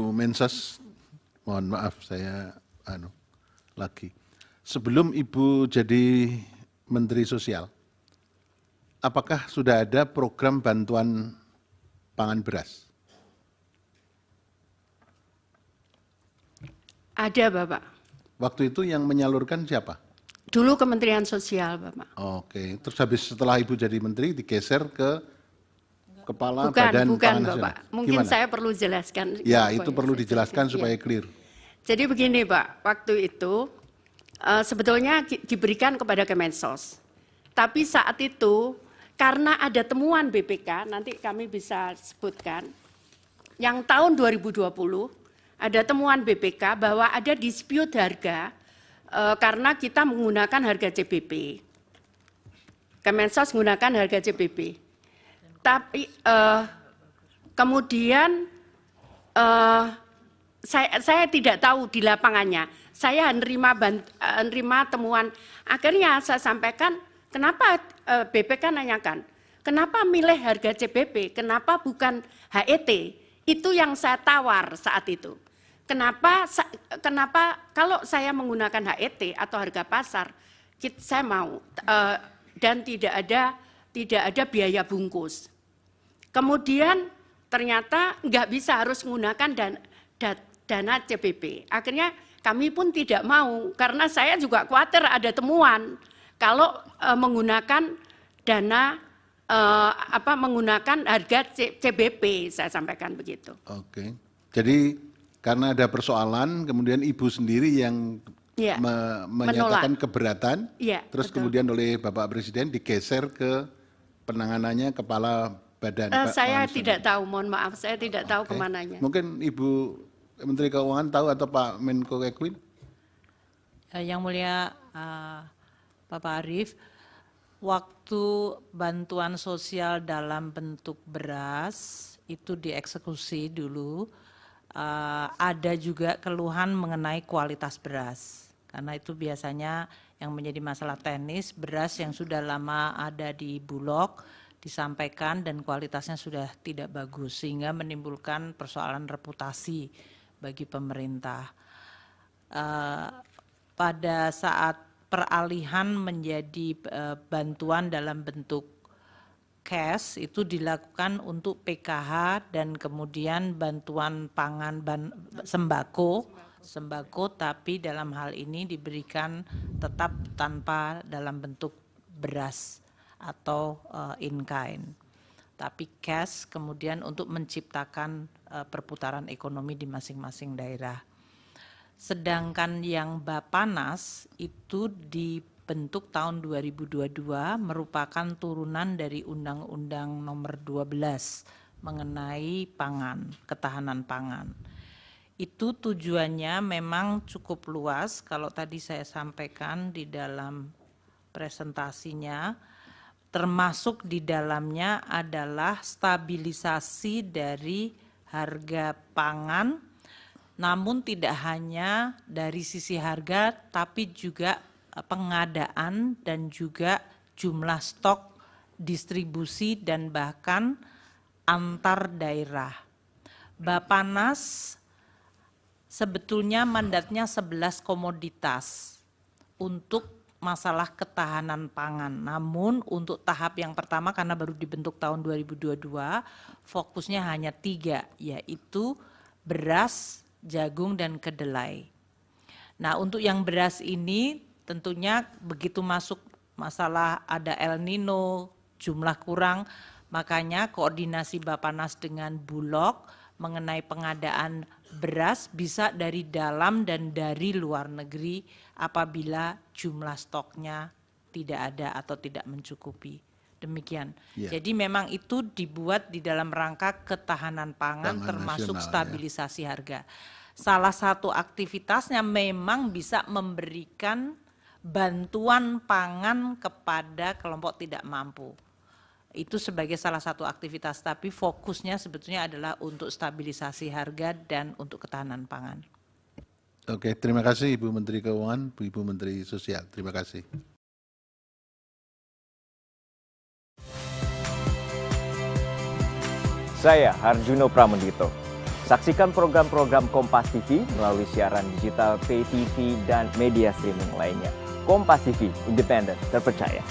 Bu Mensos, mohon maaf saya lagi. Sebelum Ibu jadi Menteri Sosial, apakah sudah ada program bantuan pangan beras? Ada, Bapak. Waktu itu yang menyalurkan siapa? Dulu Kementerian Sosial, Bapak. Oke, terus habis setelah Ibu jadi Menteri digeser ke Kepala Bukan, Badan bukan, Pangan Nasional. Bapak. Mungkin Gimana? saya perlu jelaskan. Ya, supaya itu perlu saya dijelaskan jelaskan. supaya Ya. clear. Jadi begini, Pak. Waktu itu sebetulnya diberikan kepada Kemensos. Tapi saat itu karena ada temuan BPK, nanti kami bisa sebutkan, yang tahun 2020 ada temuan BPK bahwa ada dispute harga karena kita menggunakan harga CBP. Kemensos menggunakan harga CBP. Tapi kemudian saya tidak tahu di lapangannya. Saya menerima temuan. Akhirnya saya sampaikan, kenapa BPK nanyakan, kenapa milih harga CBP, kenapa bukan HET? Itu yang saya tawar saat itu. Kenapa kalau saya menggunakan HET atau harga pasar, saya mau dan tidak ada biaya bungkus. Kemudian ternyata nggak bisa, harus menggunakan dana CBP. Akhirnya kami pun tidak mau karena saya juga khawatir ada temuan kalau menggunakan dana menggunakan harga CBP, saya sampaikan begitu. Oke, jadi karena ada persoalan, kemudian Ibu sendiri yang Ya, menyatakan keberatan, ya, terus betul. kemudian oleh Bapak Presiden digeser ke penanganannya Kepala Badan Saya Pangan tidak tahu, mohon maaf, saya tidak tahu Oke. kemananya. Mungkin Ibu Menteri Keuangan tahu atau Pak Menko Ekwin? Yang mulia Bapak Arief, waktu bantuan sosial dalam bentuk beras itu dieksekusi dulu, ada juga keluhan mengenai kualitas beras. Karena itu biasanya yang menjadi masalah teknis, beras yang sudah lama ada di Bulog disampaikan dan kualitasnya sudah tidak bagus, sehingga menimbulkan persoalan reputasi bagi pemerintah. Pada saat peralihan menjadi bantuan dalam bentuk cash itu dilakukan untuk PKH dan kemudian bantuan pangan sembako, tapi dalam hal ini diberikan tetap tanpa dalam bentuk beras atau in kind, tapi cash kemudian untuk menciptakan perputaran ekonomi di masing-masing daerah. Sedangkan yang Bapanas itu dibentuk tahun 2022 merupakan turunan dari Undang-Undang Nomor 12 mengenai pangan, ketahanan pangan. Itu tujuannya memang cukup luas, kalau tadi saya sampaikan di dalam presentasinya, termasuk di dalamnya adalah stabilisasi dari harga pangan, namun tidak hanya dari sisi harga, tapi juga pengadaan dan juga jumlah stok, distribusi, dan bahkan antar daerah. Bapanas sebetulnya mandatnya 11 komoditas untuk masalah ketahanan pangan. Namun untuk tahap yang pertama karena baru dibentuk tahun 2022, fokusnya hanya 3, yaitu beras, jagung, dan kedelai. Nah, untuk yang beras ini tentunya begitu masuk masalah ada El Nino, jumlah kurang, makanya koordinasi Bapanas dengan Bulog mengenai pengadaan beras bisa dari dalam dan dari luar negeri apabila jumlah stoknya tidak ada atau tidak mencukupi. Demikian. Ya. Jadi memang itu dibuat di dalam rangka ketahanan pangan termasuk nasional, stabilisasi harga. Salah satu aktivitasnya memang bisa memberikan bantuan pangan kepada kelompok tidak mampu. Itu sebagai salah satu aktivitas, tapi fokusnya sebetulnya adalah untuk stabilisasi harga dan untuk ketahanan pangan. Oke, terima kasih Ibu Menteri Keuangan, Ibu Menteri Sosial. Terima kasih. Saya Harjuno Pramendito. Saksikan program-program Kompas TV melalui siaran digital, pay TV, dan media streaming lainnya. Kompas TV, independen, terpercaya.